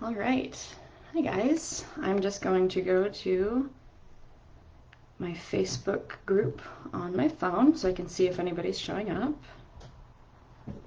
All right. Hi guys. I'm just going to go to my Facebook group on my phone so I can see if anybody's showing up.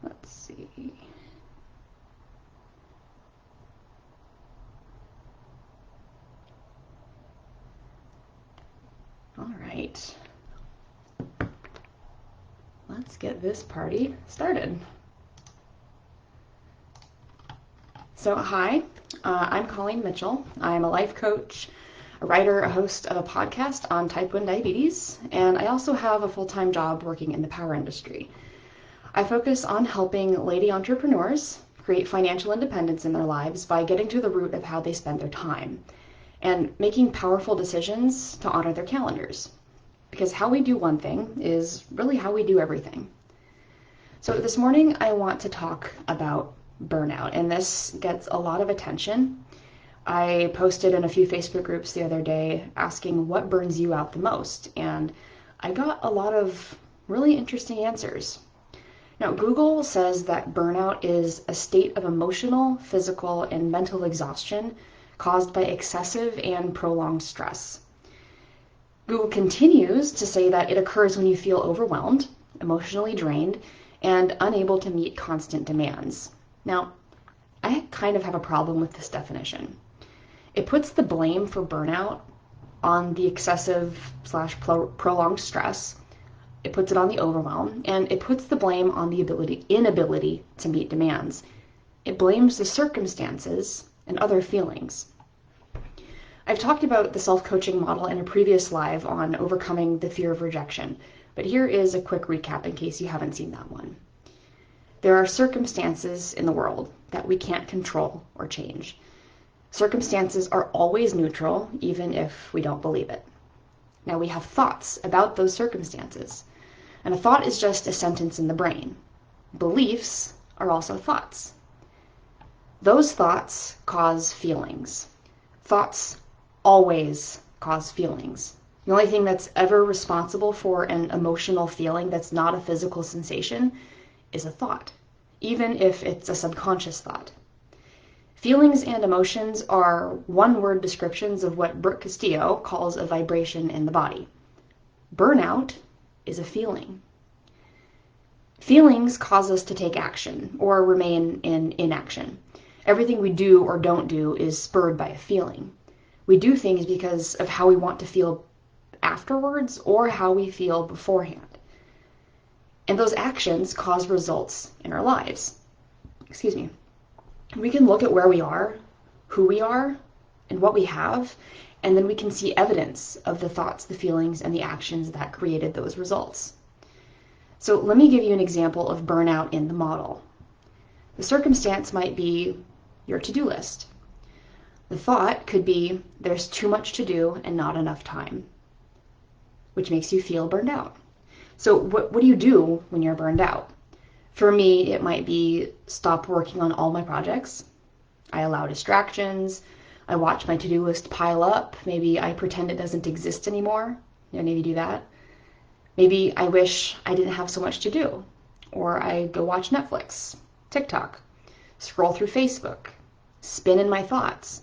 Let's see. All right. Let's get this party started. So hi, I'm Colleen Mitchell. I'm a life coach, a writer, a host of a podcast on type 1 diabetes, and I also have a full-time job working in the power industry. I focus on helping lady entrepreneurs create financial independence in their lives by getting to the root of how they spend their time and making powerful decisions to honor their calendars. Because how we do one thing is really how we do everything. So this morning I want to talk about burnout, and this gets a lot of attention. I posted in a few Facebook groups the other day asking what burns you out the most, and I got a lot of really interesting answers. Now, Google says that burnout is a state of emotional, physical, and mental exhaustion caused by excessive and prolonged stress. Google continues to say that it occurs when you feel overwhelmed, emotionally drained, and unable to meet constant demands. Now, I kind of have a problem with this definition. It puts the blame for burnout on the excessive/prolonged stress. It puts it on the overwhelm, and it puts the blame on the inability to meet demands. It blames the circumstances and other feelings. I've talked about the self-coaching model in a previous live on overcoming the fear of rejection, but here is a quick recap in case you haven't seen that one. There are circumstances in the world that we can't control or change. Circumstances are always neutral, even if we don't believe it. Now we have thoughts about those circumstances, and a thought is just a sentence in the brain. Beliefs are also thoughts. Those thoughts cause feelings. Thoughts always cause feelings. The only thing that's ever responsible for an emotional feeling that's not a physical sensation is a thought, even if it's a subconscious thought. Feelings and emotions are one-word descriptions of what Brooke Castillo calls a vibration in the body. Burnout is a feeling. Feelings cause us to take action or remain in inaction. Everything we do or don't do is spurred by a feeling. We do things because of how we want to feel afterwards or how we feel beforehand. And those actions cause results in our lives. Excuse me. We can look at where we are, who we are, and what we have, and then we can see evidence of the thoughts, the feelings, and the actions that created those results. So let me give you an example of burnout in the model. The circumstance might be your to-do list. The thought could be there's too much to do and not enough time, which makes you feel burned out. So what do you do when you're burned out? For me, it might be stop working on all my projects. I allow distractions. I watch my to-do list pile up. Maybe I pretend it doesn't exist anymore. Maybe do that. Maybe I wish I didn't have so much to do. Or I go watch Netflix, TikTok, scroll through Facebook, spin in my thoughts,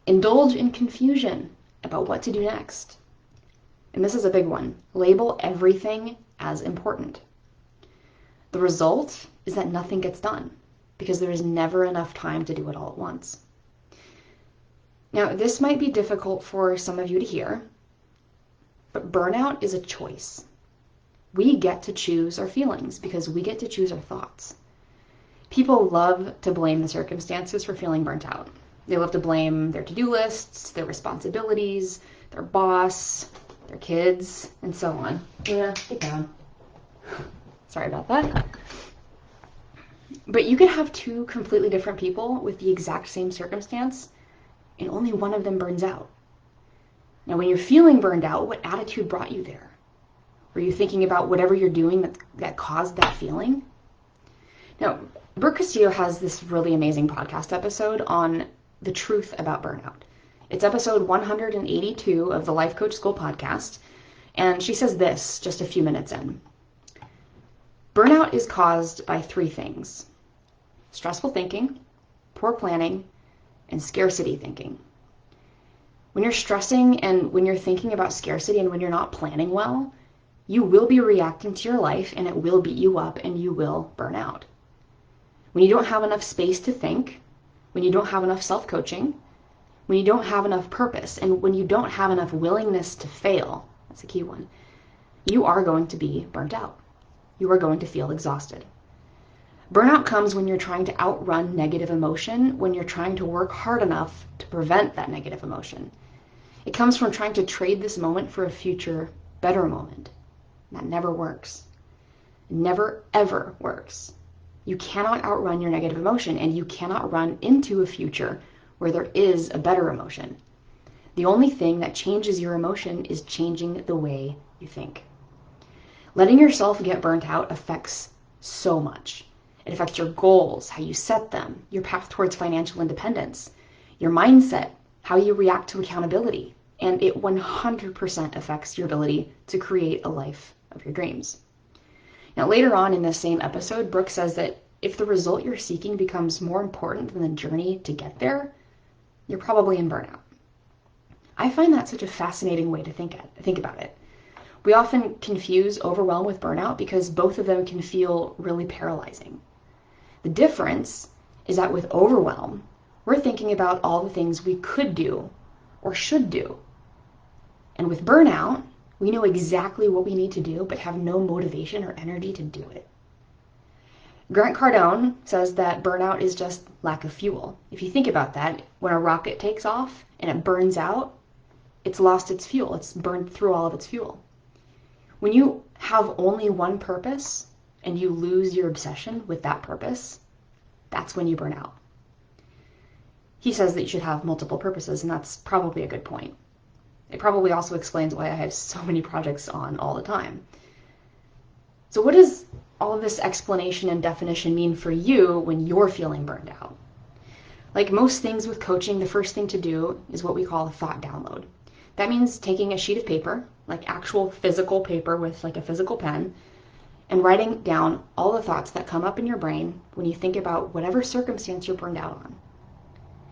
indulge in confusion about what to do next. And this is a big one. Label everything as important. The result is that nothing gets done because there is never enough time to do it all at once. Now, this might be difficult for some of you to hear, but burnout is a choice. We get to choose our feelings because we get to choose our thoughts. People love to blame the circumstances for feeling burnt out. They love to blame their to-do lists, their responsibilities, their boss, their kids, and so on. Yeah, get down. Sorry about that. But you could have two completely different people with the exact same circumstance, and only one of them burns out. Now, when you're feeling burned out, what attitude brought you there? Were you thinking about whatever you're doing that caused that feeling? Now, Brooke Castillo has this really amazing podcast episode on the truth about burnout. It's episode 182 of the Life Coach School podcast, and she says this just a few minutes in. Burnout is caused by three things: stressful thinking, poor planning, and scarcity thinking. When you're stressing and when you're thinking about scarcity and when you're not planning well, you will be reacting to your life and it will beat you up and you will burn out. When you don't have enough space to think, when you don't have enough self-coaching, when you don't have enough purpose, and when you don't have enough willingness to fail, that's a key one, you are going to be burnt out. You are going to feel exhausted. Burnout comes when you're trying to outrun negative emotion, when you're trying to work hard enough to prevent that negative emotion. It comes from trying to trade this moment for a future, better moment. That never works. It never, ever works. You cannot outrun your negative emotion, and you cannot run into a future where there is a better emotion. The only thing that changes your emotion is changing the way you think. Letting yourself get burnt out affects so much. It affects your goals, how you set them, your path towards financial independence, your mindset, how you react to accountability, and it 100% affects your ability to create a life of your dreams. Now, later on in this same episode, Brooke says that if the result you're seeking becomes more important than the journey to get there, you're probably in burnout. I find that such a fascinating way to think about it. We often confuse overwhelm with burnout because both of them can feel really paralyzing. The difference is that with overwhelm, we're thinking about all the things we could do or should do. And with burnout, we know exactly what we need to do, but have no motivation or energy to do it. Grant Cardone says that burnout is just lack of fuel. If you think about that, when a rocket takes off and it burns out, it's lost its fuel. It's burned through all of its fuel. When you have only one purpose and you lose your obsession with that purpose, that's when you burn out. He says that you should have multiple purposes, and that's probably a good point. It probably also explains why I have so many projects on all the time. So what does all of this explanation and definition mean for you when you're feeling burned out? Like most things with coaching, the first thing to do is what we call a thought download. That means taking a sheet of paper, like actual physical paper with like a physical pen, and writing down all the thoughts that come up in your brain when you think about whatever circumstance you're burned out on.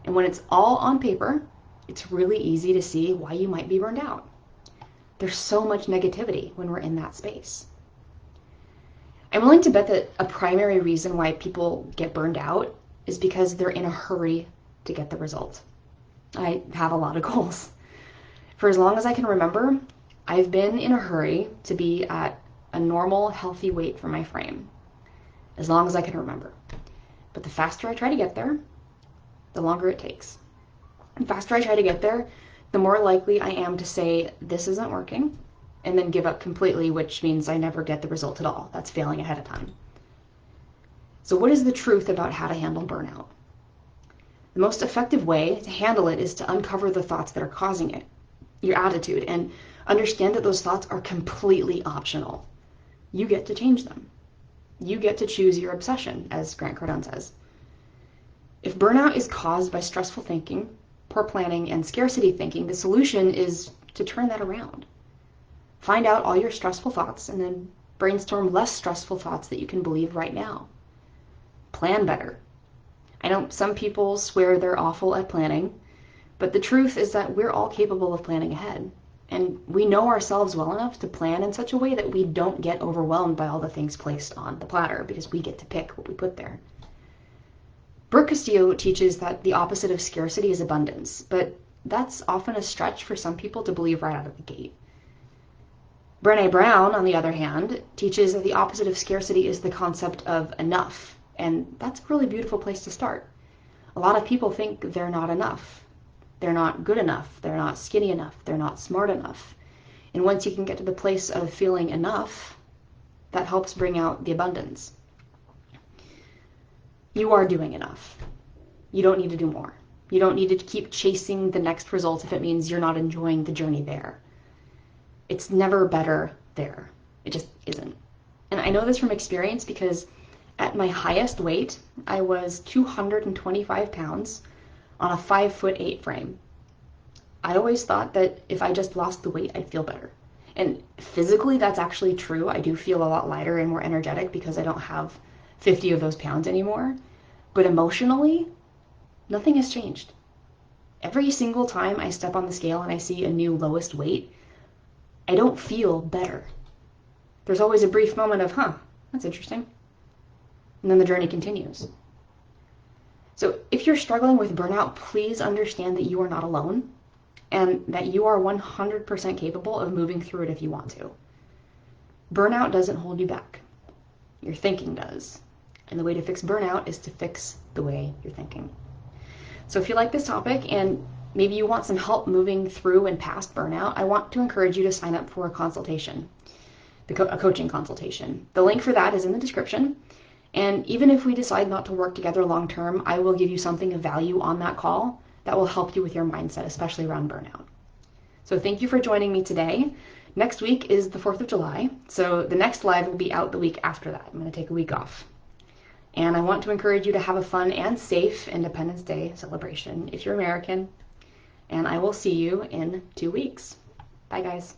And when it's all on paper, it's really easy to see why you might be burned out. There's so much negativity when we're in that space. I'm willing to bet that a primary reason why people get burned out is because they're in a hurry to get the result. I have a lot of goals. For as long as I can remember, I've been in a hurry to be at a normal, healthy weight for my frame. As long as I can remember. But the faster I try to get there, the longer it takes. The faster I try to get there, the more likely I am to say, this isn't working, and then give up completely, which means I never get the result at all. That's failing ahead of time. So what is the truth about how to handle burnout? The most effective way to handle it is to uncover the thoughts that are causing it, your attitude, and understand that those thoughts are completely optional. You get to change them. You get to choose your obsession, as Grant Cardone says. If burnout is caused by stressful thinking, poor planning, and scarcity thinking, the solution is to turn that around. Find out all your stressful thoughts and then brainstorm less stressful thoughts that you can believe right now. Plan better. I know some people swear they're awful at planning, but the truth is that we're all capable of planning ahead. And we know ourselves well enough to plan in such a way that we don't get overwhelmed by all the things placed on the platter because we get to pick what we put there. Brooke Castillo teaches that the opposite of scarcity is abundance, but that's often a stretch for some people to believe right out of the gate. Brené Brown, on the other hand, teaches that the opposite of scarcity is the concept of enough, and that's a really beautiful place to start. A lot of people think they're not enough. They're not good enough. They're not skinny enough. They're not smart enough. And once you can get to the place of feeling enough, that helps bring out the abundance. You are doing enough. You don't need to do more. You don't need to keep chasing the next result if it means you're not enjoying the journey there. It's never better there. It just isn't. And I know this from experience because at my highest weight, I was 225 pounds on a 5'8" frame. I always thought that if I just lost the weight, I'd feel better. And physically, that's actually true. I do feel a lot lighter and more energetic because I don't have 50 of those pounds anymore. But emotionally, nothing has changed. Every single time I step on the scale and I see a new lowest weight, I don't feel better. There's always a brief moment of, that's interesting. And then the journey continues. So if you're struggling with burnout, please understand that you are not alone and that you are 100% capable of moving through it if you want to. Burnout doesn't hold you back. Your thinking does. And the way to fix burnout is to fix the way you're thinking. So if you like this topic and maybe you want some help moving through and past burnout, I want to encourage you to sign up for a consultation, a coaching consultation. The link for that is in the description. And even if we decide not to work together long term, I will give you something of value on that call that will help you with your mindset, especially around burnout. So thank you for joining me today. Next week is the 4th of July, so the next live will be out the week after that. I'm going to take a week off. And I want to encourage you to have a fun and safe Independence Day celebration if you're American. And I will see you in 2 weeks. Bye, guys.